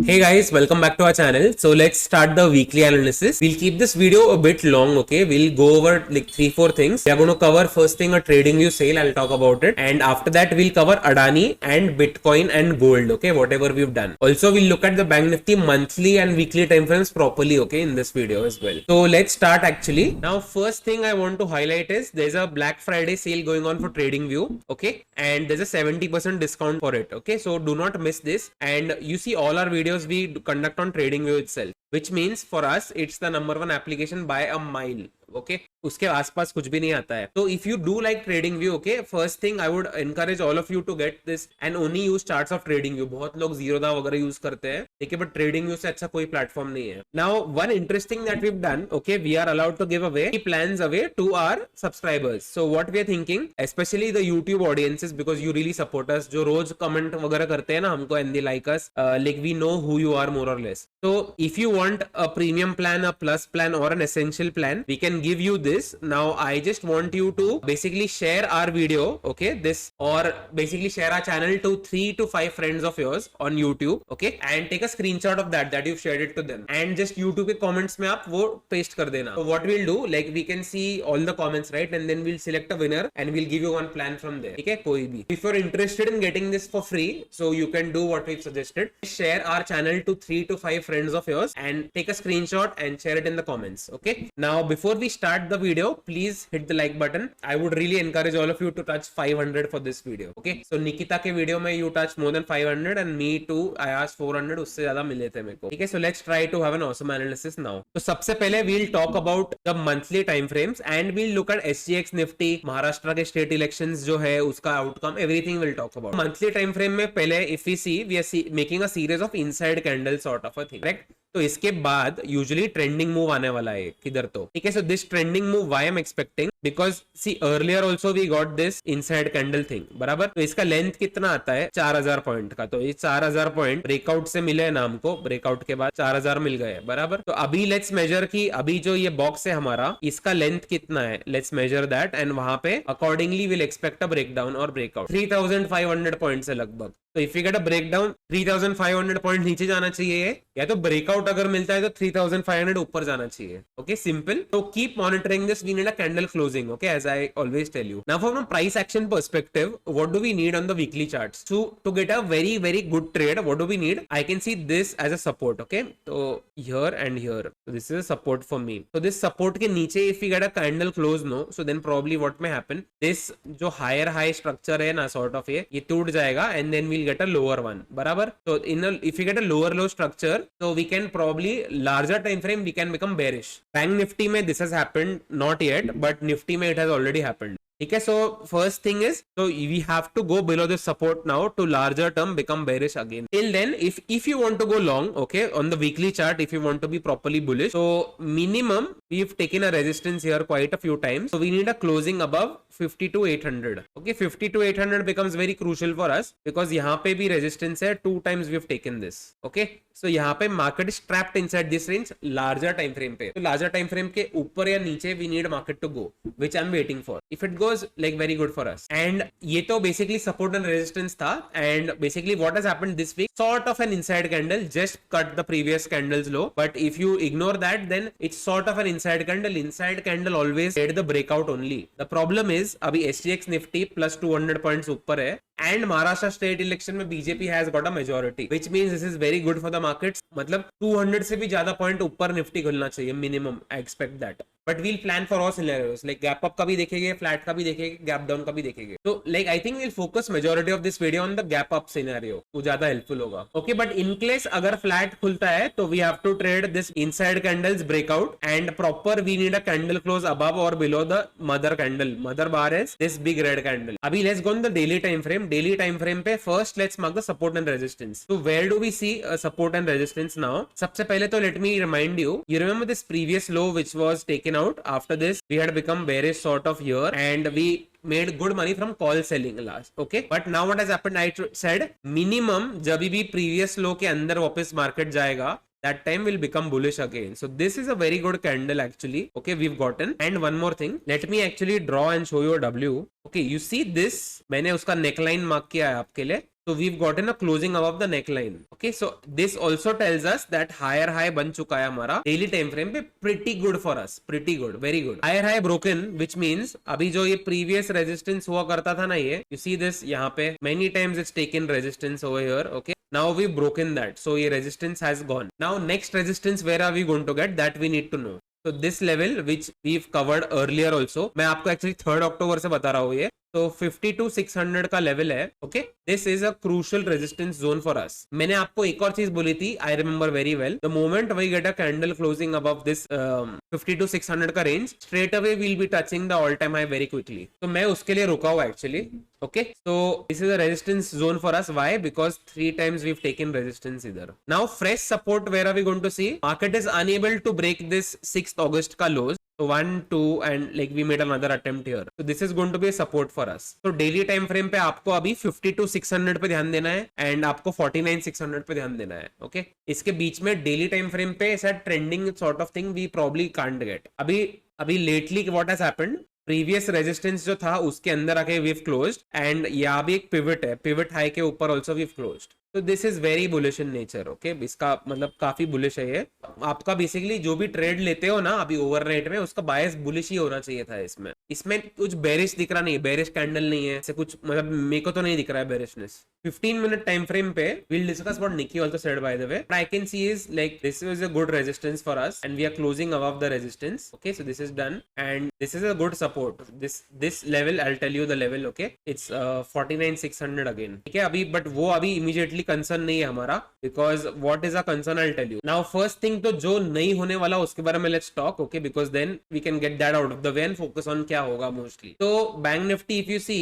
Hey guys, welcome back to our channel. So let's start the weekly analysis. We'll keep this video a bit long, okay? We'll go over like 3-4 things. We are going to cover first thing a trading view sale. I'll talk about it. And after that, we'll cover Adani and Bitcoin and gold, okay? Whatever we've done. Also, we'll look at the Bank Nifty monthly and weekly timeframes properly, okay? In this video as well. So let's start actually. Now, first thing I want to highlight is there's a Black Friday sale going on for TradingView, okay? And there's a 70% discount for it, okay? So do not miss this. And you see all our videos we conduct on TradingView itself, which means for us it's the #1 application by a mile. Okay उसके आसपास कुछ भी नहीं आता है. तो if you do like TradingView, okay, first thing I would encourage all of you to get this and only use charts of TradingView. बहुत लोग जीरोधा वगैरह यूज करते हैं, ठीक है, बट ट्रेडिंग व्यू से अच्छा कोई प्लेटफॉर्म नहीं है. Now one interesting that we have done, okay, we are allowed to give away plans away to our subscribers. So what we are thinking, specially the YouTube audiences, because you really support us, जो रोज comment वगैरह करते हैं ना हमको and they like us, like we know who you are more or less. So if you want a premium plan, a plus plan or an essential plan, we can give you this. Now I just want you to basically share our video, okay, this, or basically share our channel to 3 to 5 friends of yours on YouTube, okay, and take a screenshot of that you've shared it to them, and just YouTube के comments में आप वो paste कर देना. So what we'll do, like we can see all the comments, right, and then we'll select a winner and we'll give you one plan from there, ठीक है, कोई भी. If you're interested in getting this for free, so you can do what we've suggested. Share our channel to 3 to 5 friends of yours and take a screenshot and share it in the comments, okay. Now before we start the video, please hit the like button. I would really encourage all of you to touch 500 for this video, okay. So Nikita के video में you touched more than 500 and me too, I asked 400, उससे ज्यादा मिले थे मेरे को, ठीक है. So let's try to have an awesome analysis now. तो सबसे पहले we'll talk about the monthly time frames and we'll look at SGX Nifty, Maharashtra के स्टेट इलेक्शंस जो है उसका outcome, everything we'll talk about. Monthly time frame में पहले if we see, we are making a series of inside candle sort of a thing, correct. तो इसके बाद usually trending move आने वाला है किधर, तो ठीक है. So this trending move why I am expecting, because see earlier also we got this inside candle thing, बराबर. तो इसका लेंथ कितना आता है, 4000 पॉइंट का. तो ये 4000 पॉइंट ब्रेकआउट से मिले ना हमको, ब्रेकआउट के बाद 4000 मिल गए, बराबर. तो अभी लेट्स मेजर की अभी जो ये बॉक्स है हमारा, इसका लेंथ कितना है, लेट्स मेजर दैट एंड वहां पे accordingly will expect a breakdown और ब्रेकआउट 3500 पॉइंट से लगभग. तो if you get a breakdown 3500 point नीचे जाना चाहिए, या तो ब्रेकआउट अगर मिलता है तो 3500 ऊपर जाना चाहिए, ओके, सिंपल. तो keep monitoring this, we need a candle closing, okay, as I always tell you. Now from price action perspective, what do we need on the weekly charts to get a very very good trade? What do we need? I can see this as a support, okay. तो here and here this is a support for me. तो this support के नीचे if you get a candle close, no, so then probably what may happen, this जो higher high structure है ना, sort of ये टूट जाएगा and then we'll get a lower one, barabar. So if you get a lower low structure, so we can probably larger time frame we can become bearish. Bank Nifty में this has happened, not yet, but Nifty में it has already happened. ठीक है. So first thing is, so we have to go below this support now to larger term become bearish again. Till then, if you want to go long, okay, on the weekly chart, if you want to be properly bullish, so minimum we've taken a resistance here quite a few times, so we need a closing above 52,800, okay. 52,800 becomes very crucial for us because यहाँ पे भी resistance है, 2 times we've taken this, okay. So यहाँ पे market is trapped inside this range larger time frame पे. तो larger time frame के ऊपर या नीचे we need market to go, which I'm waiting for. If it goes, like very good for us. And ये तो basically support and resistance था, and basically what has happened this week, sort of an inside candle, just cut the previous candle's low. But if you ignore that, then it's sort of an inside candle. Inside candle always get the breakout only. The problem is अभी SGX Nifty plus 200 points ऊपर है, and Maharashtra state election में BJP has got a majority, which means this is very good for the markets. मतलब 200 से भी ज्यादा point ऊपर निफ्टी खुलना चाहिए minimum, I expect that. But we'll plan for all scenarios, like gap up का भी देखेंगे, फ्लैट का भी देखेंगे, गैप डाउन का भी देखेंगे. तो like I think we'll focus majority of this video on the gap up scenario, वो ज्यादा हेल्पफुल होगा, ओके. बट इन केस अगर फ्लैट खुलता है तो we have to trade this inside candles breakout and proper we need a candle close above or below the mother candle. Mother bar is this big red candle. अभी let's go on the daily time frame. Daily time frame पे first let's mark the support and resistance. तो where do we see support and resistance now? सबसे पहले तो let me remind you remember this previous low which was taken out. After this we had become bearish sort of here and we made good money from call selling last, okay. But now what has happened, I said minimum जब भी previous low के अंदर वापस market जाएगा, that time will become bullish again. So this is a very good candle actually, okay, we've gotten. And one more thing, let me actually draw and show you a W. Okay, you see this, मैंने उसका neckline mark किया है आपके लिए. So we've gotten a closing above the neckline. Okay, so this also tells us that higher high बन चुका है हमारा डेली टाइम फ्रेम पे. Pretty good for us, pretty good, very good. Higher high broken, which means अभी जो ये previous resistance हुआ करता था ना, ये you see this यहाँ पे many times it's taken resistance over here. Okay, now we've broken that, so ये resistance has gone. Now next resistance where are we going to get, that we need to know. So this level which we've covered earlier also, मैं आपको actually 3rd October से बता रहा हूँ ये. तो 52,600 का लेवल है. Okay, this is a crucial resistance zone for us. मैंने आपको एक और चीज बोली थी, I remember very well. The moment we get a candle closing above this 52,600 का range, straight away will be touching the all time high very quickly. तो मैं उसके लिए रुका हुआ actually. Okay, so this is a resistance zone for us. Why? Because 3 times we've taken resistance either. Now fresh support, where are we going to see? Market is unable to break this 6th August ka lows. So 1, 2 and like we made another attempt here. So this is going to be a support for us. So daily time frame पे आपको अभी 52,600 पे ध्यान देना है and आपको 49,600 पे ध्यान देना है. Okay, इसके बीच में daily time frame पे ऐसा trending sort of thing we probably can't get. अभी lately what has happened? Previous resistance जो था उसके अंदर आके वीव क्लोज्ड एंड यहाँ भी एक पिवट है, पिवट हाई के ऊपर ऑल्सो वीव क्लोज्ड. तो this is very bullish in nature. Okay, इसका मतलब काफी बुलिश है ये. आपका बेसिकली जो भी ट्रेड लेते हो ना अभी ओवरनाइट में, उसका बायस बुलिश ही होना चाहिए था. इसमें कुछ बेरिश दिख रहा नहीं, बेरिश कैंडल नहीं है ऐसे कुछ, मतलब मेरे को तो नहीं दिख रहा है बेरिशनेस. 15 मिनट टाइम फ्रेम पे we'll discuss what Nikki also said by the way. What I can see is like this is a good resistance for us and we are closing above the resistance. Okay, so this is done and this is a good support. This level, I'll tell you the level. Okay, it's 49,600 again. ठीक है, अभी but वो अभी immediately concern नहीं है हमारा, because what is a concern I tell you now. First thing, तो जो नहीं होने वाला उसके बारे में let's talk. Okay, because then we can get that out of the way and focus on क्या होगा मोस्टली. तो bank Nifty if you see,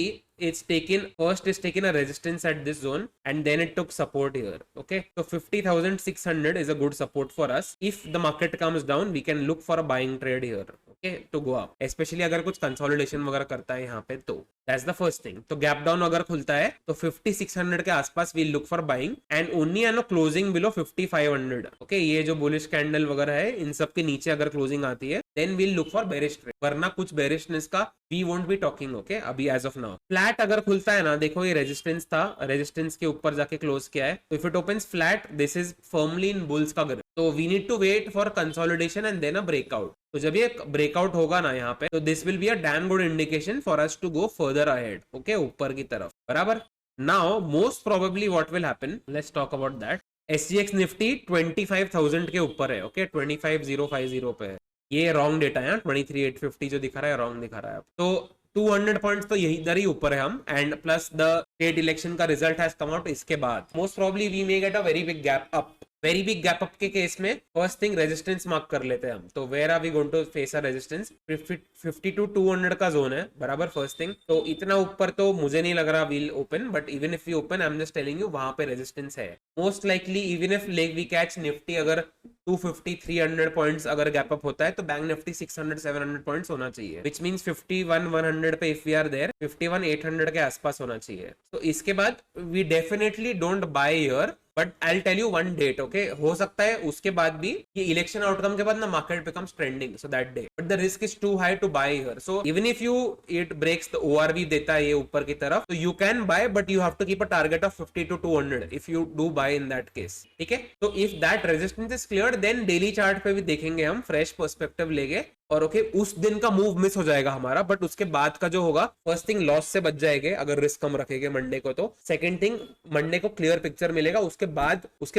it's taken a resistance at this zone and then it took support here. Okay, so 50,600 is a good support for us. If the market comes down, we can look for a buying trade here. Okay, to go up, especially अगर कुछ consolidation वगैरह करता है यहाँ पे तो that's the first thing. तो gap down अगर खुलता है तो 5600 के आसपास we'll look for buying and only on a closing below 5500. Okay, ये जो bullish candle वगैरह है इन सब के नीचे अगर closing आती है then we'll look for bearish trade. वरना कुछ bearishness का we won't be talking. Okay, अभी as of now फ्लैट अगर खुलता है ना, देखो ये रेजिस्टेंस था, रेजिस्टेंस के ऊपर जाके क्लोज किया है. तो if it opens flat, this is firmly in bulls का ग्रिप. तो we need to wait for consolidation and then a breakout. तो जब ये ब्रेकआउट होगा ना यहाँ पे, तो this will be a damn good indication for us to go further ahead. Okay, ऊपर की तरफ. बराबर. Now most probably what will happen, let's talk about that. SGX Nifty 25,000 के ऊपर है. ओके, 25,050 पे है. ये रॉन्ग डेटा है, 23,850 जो दिखा रहा है रॉन्ग दिखा रहा है. तो 200 पॉइंट्स तो यही इधर ही ऊपर है हम, and plus the state election का रिजल्ट हैज कम आउट. इसके बाद most probably we may get a very big gap up. Very big gap up के केस में फर्स्ट थिंग रेजिस्टेंस मार्क कर लेते हैं हम. तो where are we going to face a resistance? 50 to 200 का जोन है. बराबर. फर्स्ट थिंग, तो इतना ऊपर तो मुझे नहीं लग रहा will open, but even if we open, I am just telling you वहां पे रेजिस्टेंस है. Most likely even if we catch Nifty अगर 250-300 पॉइंट्स अगर गैप अप होता है, तो बैंक निफ्टी 600-700 पॉइंट्स होना चाहिए, विच मींस 51-100 पे इफ वी आर देयर, 51-800 के आसपास होना चाहिए. तो इसके बाद we definitely don't buy here, but I will tell you one date. Okay, हो सकता है उसके बाद भी ये इलेक्शन आउटकम के बाद ना market becomes trending, so that day, but the risk is too high to buy here. So even if you it breaks the ORV देता है ये ऊपर की तरफ, तो you can buy, but you have to keep a target of 50 to 200 if you do buy in that case. ठीक है, तो if that resistance is clear, then daily chart पे भी देखेंगे हम, फ्रेश पर्सपेक्टिव लेंगे. और ओके, उस दिन का मूव मिस हो जाएगा हमारा, बट उसके बाद का जो होगा, फर्स्ट थिंग लॉस से बच जाएंगे अगर रिस्क कम रखेंगे मंडे को. तो सेकंड थिंग, मंडे को क्लियर पिक्चर मिलेगा. उसके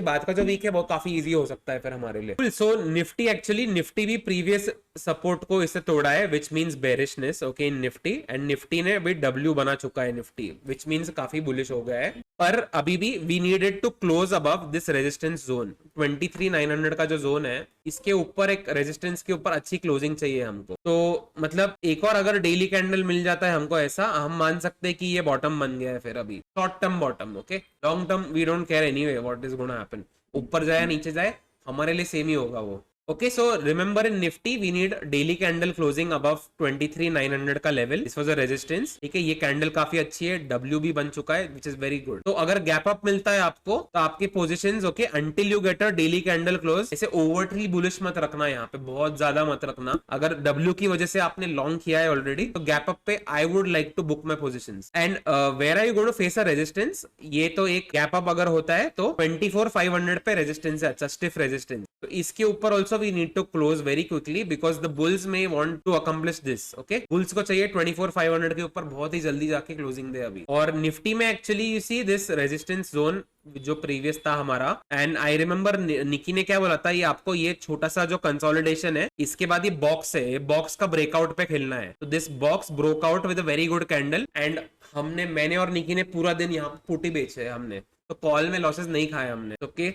बाद का जो वीक है वो काफी इजी हो सकता है फिर हमारे लिए. सो निफ्टी, एक्चुअली निफ्टी भी प्रीवियस सपोर्ट को इससे तोड़ा है, which means bearishness. Okay, in Nifty, and Nifty ने अभी W बना चुका है निफ्टी, विच मीन्स काफी बुलिश हो गया है. पर अभी भी we needed to close above this resistance zone. 23,900 का जो जोन है, इसके ऊपर एक रेजिस्टेंस के ऊपर अच्छी क्लोजिंग चाहिए हमको. तो मतलब एक और अगर डेली कैंडल मिल जाता है हमको ऐसा, हम मान सकते हैं कि ये बॉटम बन गया है फिर अभी, short term bottom. Okay, long term we don't care anyway what is gonna happen. ऊपर जाए नीचे जाए हमारे लिए सेम ही होगा वो. Okay, so remember in Nifty we need daily candle closing above 23,900 का level. This was a resistance. ठीक है, ये कैंडल काफी अच्छी है, W भी बन चुका है, which is very good. तो अगर गैप अप मिलता है आपको तो आपके positions okay until you get a daily candle close. ऐसे overtly bullish मत रखना, यहाँ पे बहुत ज्यादा मत रखना. अगर W की वजह से आपने लॉन्ग किया है ऑलरेडी तो गैप अप पे I would like to book my positions. And where are you going to face a resistance? ये तो एक गैप अप अगर होता है तो 24,500 पे रेजिस्टेंस है, अच्छा स्टिफ रेजिस्टेंस. तो इसके ऊपर also we need to close very quickly because the bulls में want to accomplish this. Okay, bulls को चाहिए 24,500 के ऊपर बहुत ही जल्दी जाके क्लोजिंग दे अभी. और निफ्टी में actually you see this resistance zone जो प्रीवियस था हमारा, एंड आई रिमेंबर निकी ने क्या बोला था, ये आपको ये छोटा सा जो कंसोलिडेशन है इसके बाद ये बॉक्स है, ये बॉक्स का ब्रेकआउट पे खेलना है. तो this box broke out with a very good candle and मैंने और निकी ने पूरा दिन यहाँ पे पुटी बेचे हमने, तो कॉल में लॉसेस नहीं खाए हमने. ओके,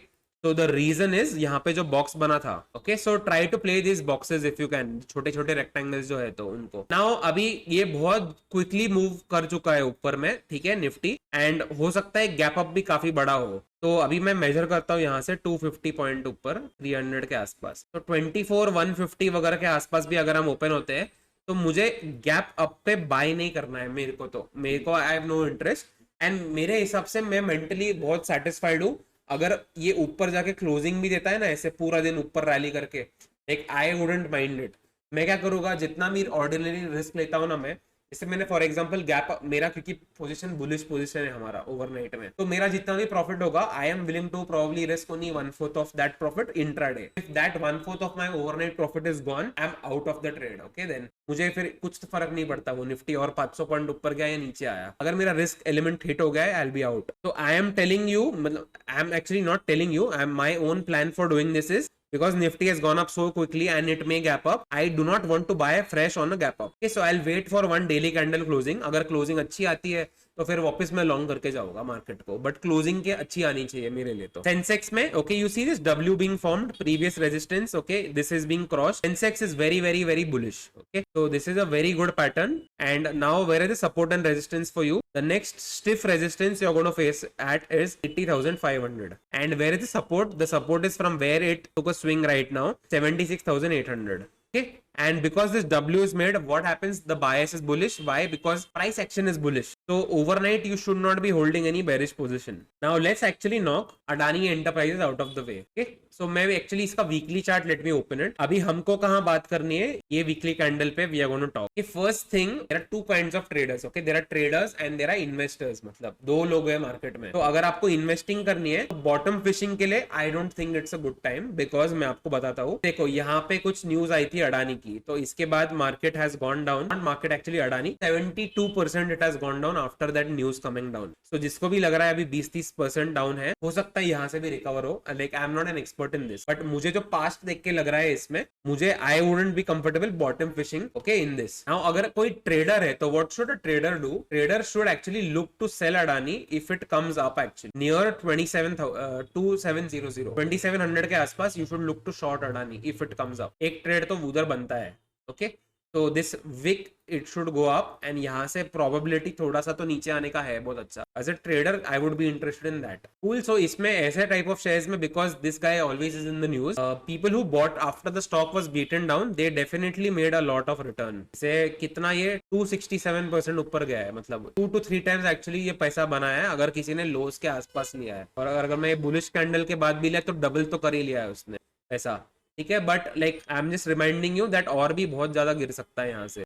तो द रीजन इज यहाँ पे जो बॉक्स बना था. Okay, so try to play this boxes if you can, छोटे छोटे रेक्टेंगल्स जो है तो उनको. नाउ अभी ये बहुत क्विकली मूव कर चुका है ऊपर में, ठीक है निफ्टी, एंड हो सकता है गैप अप भी काफी बड़ा हो. तो अभी मैं मेजर करता हूँ यहाँ से 250 पॉइंट ऊपर 300 के आसपास, तो 24,150 वगैरह के आसपास भी अगर हम ओपन होते हैं तो मुझे गैप अप पे बाय नहीं करना है. मेरे को I have no interest, and मेरे हिसाब से मैं मेंटली बहुत सेटिस्फाइड हूँ अगर ये ऊपर जाके क्लोजिंग भी देता है ना ऐसे पूरा दिन ऊपर रैली करके, like I wouldn't mind it. मैं क्या करूंगा, जितना भी ऑर्डिनरी रिस्क लेता हूँ ना मैं, इससे मैंने फॉर एग्जांपल गैप मेरा क्योंकि पोजीशन बुलिश पोजीशन है हमारा ओवरनाइट में, तो मेरा जितना भी प्रॉफिट होगा I am willing to probably risk only 1/4 of that profit intraday. If that 1/4 of my overnight profit is gone, I am out of the trade. Okay, then मुझे फिर कुछ तो फर्क नहीं पड़ता वो निफ्टी और 500 पॉइंट ऊपर गया या नीचे आया, अगर मेरा रिस्क एलिमेंट हिट हो गया आई विल बी आउट. तो आई एम टेलिंग यू, मतलब I am actually not telling you, I am my own plan for doing this is because Nifty has gone up so quickly and it may gap up. I do not want to buy fresh on a gap up. Okay, so I'll wait for one daily candle closing. अगर closing अच्छी आती है तो फिर वापस मैं long करके जाऊंगा मार्केट को, बट क्लोजिंग के अच्छी आनी चाहिए मेरे लिए. तो सेंसेक्स में okay, you see this W being formed, previous resistance. Okay, this is being crossed. Sensex is very very very bullish. Okay, so this is a very good pattern. And now where is the support and resistance for you? The next stiff resistance you're going to face at is 80,500. And where is the support? The support is from where it took a swing right now, 76,800. Okay, and because this W is made, what happens? The bias is bullish. Why? Because price action is bullish. So overnight you should not be holding any bearish position. Now let's actually knock Adani Enterprises out of the way. Okay, so मैं actually इसका weekly chart let me open it. अभी हमको कहाँ बात करनी है, ये weekly candle पे we are going to talk. Okay, first thing, there are two kinds of traders. Okay, there are traders and there are investors. मतलब दो लोग हैं मार्केट में. तो अगर आपको इन्वेस्टिंग करनी है बॉटम फिशिंग के लिए I don't think it's a good time, because मैं आपको बताता हूँ. देखो यहाँ पे कुछ न्यूज आई थी अडानी की, तो इसके बाद market has gone down, market actually Adani 72% it has gone down after that news coming down. So जिसको भी लग रहा है अभी 20-30% डाउन है, हो सकता है यहाँ से भी रिकवर हो. Like I am not an expert in this, but मुझे जो पास्ट देख के लग रहा है इसमें, मुझे I wouldn't be comfortable bottom fishing okay in this. Now अगर कोई ट्रेडर है तो what should a trader do? Trader should actually look to sell Adani if it comes up actually near 2700 के आसपास. You should look to short Adani if it comes up. एक trade तो उधर बनता है. ओके, तो this week it should go up, and यहाँ से प्रोबेबिलिटी थोड़ा सा तो नीचे आने का है बहुत अच्छा. As a trader I would be interested in that. Cool. So इसमें ऐसे टाइप ऑफ शेयर्स में, because this guy always is in the news, people who bought after the stock was beaten down, they definitely made a lot of return. से कितना ये 267% ऊपर गया है, मतलब 2 to 3 टाइम्स एक्चुअली ये पैसा बना है अगर किसी ने लोस के आसपास लिया है. और अगर मैं बुलिश कैंडल के बाद भी लिया तो डबल तो कर ही लिया है उसने पैसा. ठीक है, but like I am just reminding you that और भी बहुत ज्यादा गिर सकता है यहाँ से.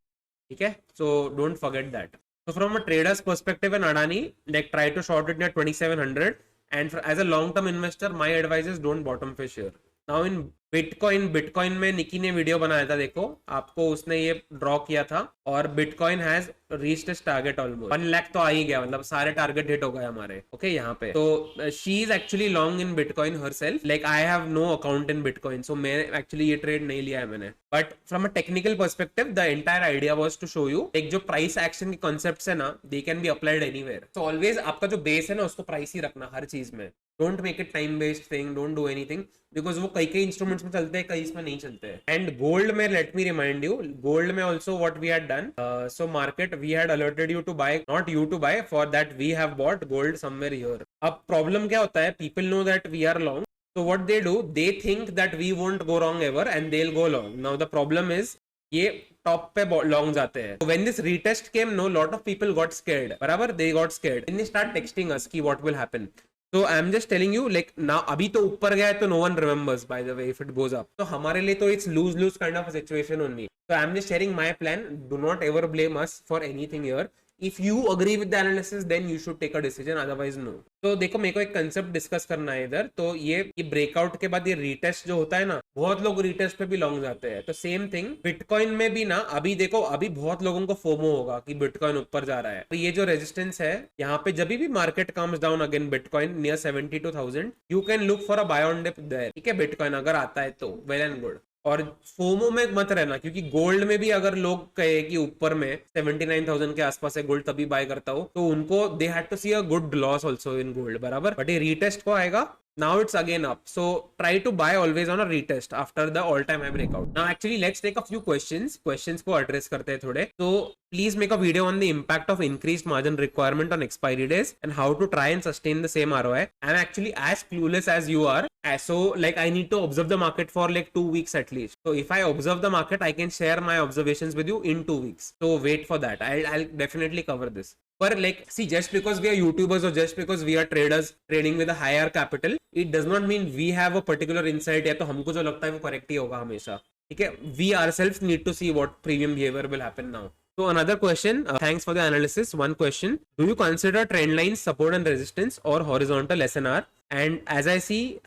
ठीक है, so don't forget that. So from a trader's perspective in Adani, like try to short it near 2700, and as a long term investor, my advice is don't bottom fish here. Now in bitcoin में निकी ने video बनाया था, देखो आपको उसने ये draw किया था, और bitcoin has reached it's target almost 1 lakh तो आ ही गया, मतलब सारे टारगेट हिट हो गए हमारे. ओके, यहाँ पे तो she is actually long in bitcoin herself. Like I have no account in bitcoin, so मैं एक्चुअली ये ट्रेड नहीं लिया है मैंने. But from a technical perspective the entire idea was to show you एक जो प्राइस एक्शन के concepts है ना, they can be applied anywhere. So always आपका जो बेस है ना उसको प्राइस ही रखना हर चीज में. Don't make it time based thing, don't do anything, because वो कई इंस्ट्रूमेंट्स में चलते हैं, कई इसमें नहीं चलते हैं. एंड गोल्ड में let me remind you, gold में also what we had done, so market we had alerted you to buy, not you to buy, for that we have bought gold somewhere here. अब problem क्या होता है, people know that we are long, So what they do, they think that we won't go wrong ever and they'll go long. Now the problem is ये top पे long जाते हैं. When this retest came, no, lot of people got scared. बराबर, they got scared. Then they start texting us कि what will happen. So I'm just telling you, like now अभी तो ऊपर गया है तो no one remembers, by the way, if it goes up. तो हमारे लिए तो it's lose kind of a situation only. So I'm just sharing my plan. Do not ever blame us for anything here. If you agree with the analysis, then you should take a decision, otherwise no. तो देखो, मेरे को एक concept discuss करना है इधर. तो ये ब्रेकआउट के बाद ये रीटेस्ट जो होता है ना, बहुत लोग रीटेस्ट पे भी लॉन्ग जाते हैं. तो सेम थिंग बिटकॉइन में भी ना, अभी देखो, अभी बहुत लोगों को फोमो होगा कि बिटकॉइन ऊपर जा रहा है. तो ये जो रेजिस्टेंस है यहाँ पे, जब भी market comes down again bitcoin near 72,000, you can look for a buy on dip there. ठीक है, बिटकॉइन अगर आता है तो वेल एंड गुड. और फोमो में मत रहना, क्योंकि गोल्ड में भी अगर लोग कहे कि ऊपर में 79,000 के आसपास है गोल्ड, तभी बाय करता हूँ, तो उनको they had to see a good loss also in gold. बराबर, बट ये रीटेस्ट को आएगा. Now it's again up. So try to buy always on a retest after the all-time high breakout. Now actually let's take a few questions. Questions को address करते हैं थोड़े. So please make a video on the impact of increased margin requirement on expiry days and how to try and sustain the same ROI. I'm actually as clueless as you are. So like I need to observe the market for like 2 weeks at least. So if I observe the market, I can share my observations with you in 2 weeks. So wait for that. I'll definitely cover this. But like, see, just because we are YouTubers or just because we are traders trading with a higher capital, it does not mean we have a particular insight या तो हमको जो लगता है वो correct ही होगा हमेशा. ठीक है, we ourselves need to see what premium behavior will happen now. So another question, thanks for the analysis. One question, do you consider trend lines support and resistance or horizontal SNR? And as I see,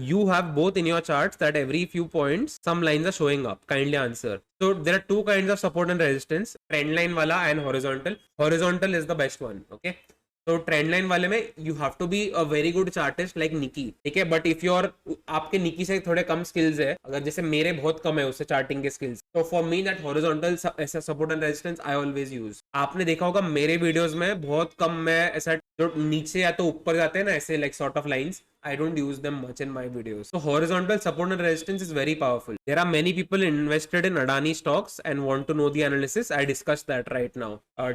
you have both in your charts that every few points some lines are showing up. Kindly answer. So there are two kinds of support and resistance, trend line wala and horizontal. Horizontal is the best one. Okay, तो trend line वाले में you have to be a very good chartist like Nikki. ठीक है, but if your आपके निकी से थोड़े कम skills है, अगर जैसे मेरे बहुत कम है उससे चार्टिंग के स्किल्स, तो फॉर मी दैट हॉरिजॉन्टल ऐसा support and resistance I always use. आपने देखा होगा मेरे वीडियोस में बहुत कम मैं ऐसा जो नीचे या तो ऊपर जाते हैं ना, ऐसे like sort of lines, I don't use them much in my videos. So horizontal support and resistance is very powerful. There are many people invested in Adani stocks and want to know the analysis. I discussed that right now.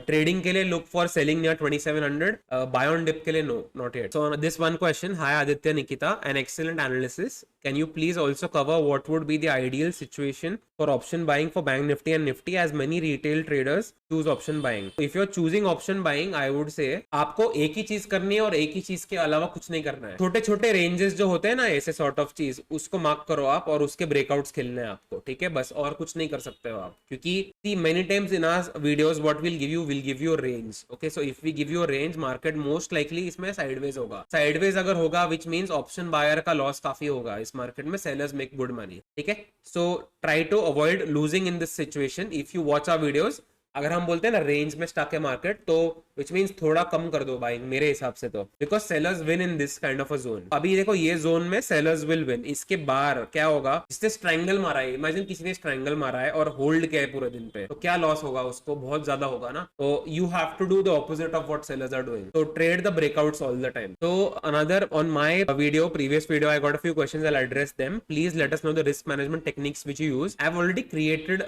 Trading के लिए look for selling near 2700. Buy on dip के लिए no, not yet. So this one question. Hi Aditya, Nikita, an excellent analysis. Can you please also cover what would be the ideal situation for option buying for Bank Nifty and Nifty, as many retail traders choose option buying? If you're choosing option buying, I would say आपको एक ही चीज करनी है और एक ही चीज के अलावा कुछ नहीं करना है. छोटे छोटे रेंजेस जो होते हैं ना, ऐसे सॉर्ट ऑफ चीज, उसको मार्क करो आप और उसके ब्रेकआउट्स खेलने हैं आपको. ठीक है, बस और कुछ नहीं कर सकते हो आप, क्योंकि see many times in our videos what will give you range. Okay, so if we give you range, market most likely इसमें साइडवेज होगा. साइडवेज अगर होगा विच मींस ऑप्शन बायर का लॉस काफी होगा इस मार्केट में, सेलर्स मेक गुड मनी. ठीक है, so try to avoid losing in this situation if you watch our videos. अगर हम बोलते हैं ना रेंज में स्टक है मार्केट, तो विच मीन्स थोड़ा कम कर दो बाइंग मेरे हिसाब से, तो because sellers win in this kind of a zone. अभी देखो ये जोन में सेलर्स विल विन. इसके बाहर क्या होगा, जिसने स्ट्रैंगल मारा है, इमेजिन किसी ने स्ट्रैंगल मारा है और होल्ड किया है पूरे दिन पे, तो क्या लॉस होगा उसको, बहुत ज्यादा होगा ना. तो you have to do the opposite of what sellers are doing. तो trade the breakouts all the time. तो another on my video, previous video, I got a few questions. I'll address them. Please let us know the risk management techniques which you use. I've already created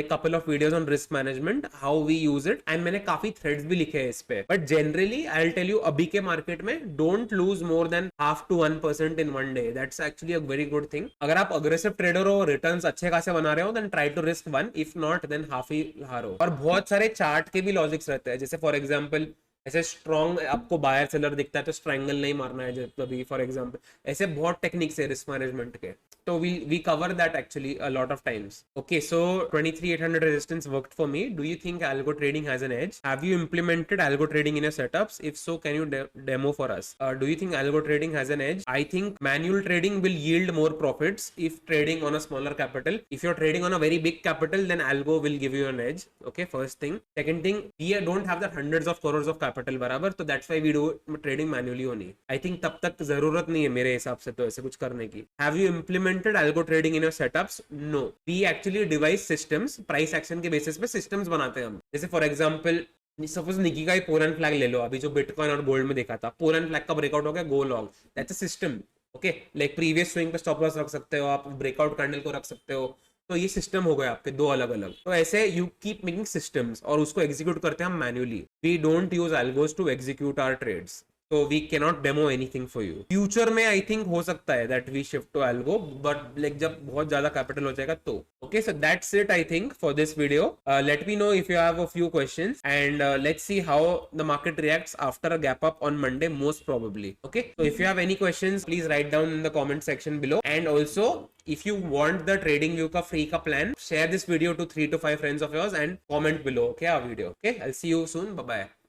like couple of videos on risk management, how we use it, and मैंने काफी threads भी लिखे हैं इस पे. But generally I will tell you, अभी के market में don't lose more than 0.5 to 1% in one day. That's actually a very good thing. अगर आप अग्रेसिव ट्रेडर हो, रिटर्न्स अच्छे खासे बना रहे हो, then try to risk 1. If not, then half ही हारो. और बहुत सारे चार्ट के भी लॉजिक्स रहते हैं, जैसे फॉर एग्जाम्पल ऐसे स्ट्रॉन्ग आपको बायर सेलर दिखता है तो स्ट्रैंगल नहीं मारना है जब कभी, फॉर एग्जांपल. ऐसे बहुत टेक्निक्स है रिस्क मैनेजमेंट के, तो we cover that actually a lot of times. Okay, so 23,800 resistance worked for me. Do you think algo trading has an edge? Have you implemented algo trading in your setups? If so, can you demo for us? Do you think algo trading has an edge? I think manual trading will yield more profits if trading on a smaller capital. If you're trading on a very big capital, then algo will give you an edge. Okay, first thing. Second thing, we don't have that hundreds of crores of capital बराबर, तो that's why we do trading manually only. I think तब तक जरूरत नहीं है मेरे हिसाब से तो ऐसे कुछ करने की. Have you implemented algo trading in your setups? No. We actually devise systems, price action के basis पे systems बनाते हैं हम. जैसे for example, सपोज निकी का ही पोलन फ्लैग ले लो, अभी जो बिटकॉइन और गोल्ड में देखा था, पोलन फ्लैग का ब्रेकआउट हो गया, go long. That's a system. Okay, like previous swing पे स्टॉप लॉस रख सकते हो आप, ब्रेकआउट कैंडल को रख सकते हो. तो ये सिस्टम हो गए आपके दो अलग अलग. तो ऐसे यू कीप मेकिंग सिस्टम्स और उसको एग्जीक्यूट करते हैं हम manually. We don't use algos to execute our trades. so we cannot demo anything for you. Future में I think हो सकता है that we shift to algo, but like जब बहुत ज्यादा capital हो जाएगा तो. Okay, so that's it I think for this video. Let me know if you have a few questions, and let's see how the market reacts after a gap up on Monday, most probably. Okay, so if you have any questions, please write down in the comment section below. And also, if you want the trading view ka free ka plan, share this video to 3 to 5 friends of yours and comment below. Okay, our video. Okay, I'll see you soon. Bye bye.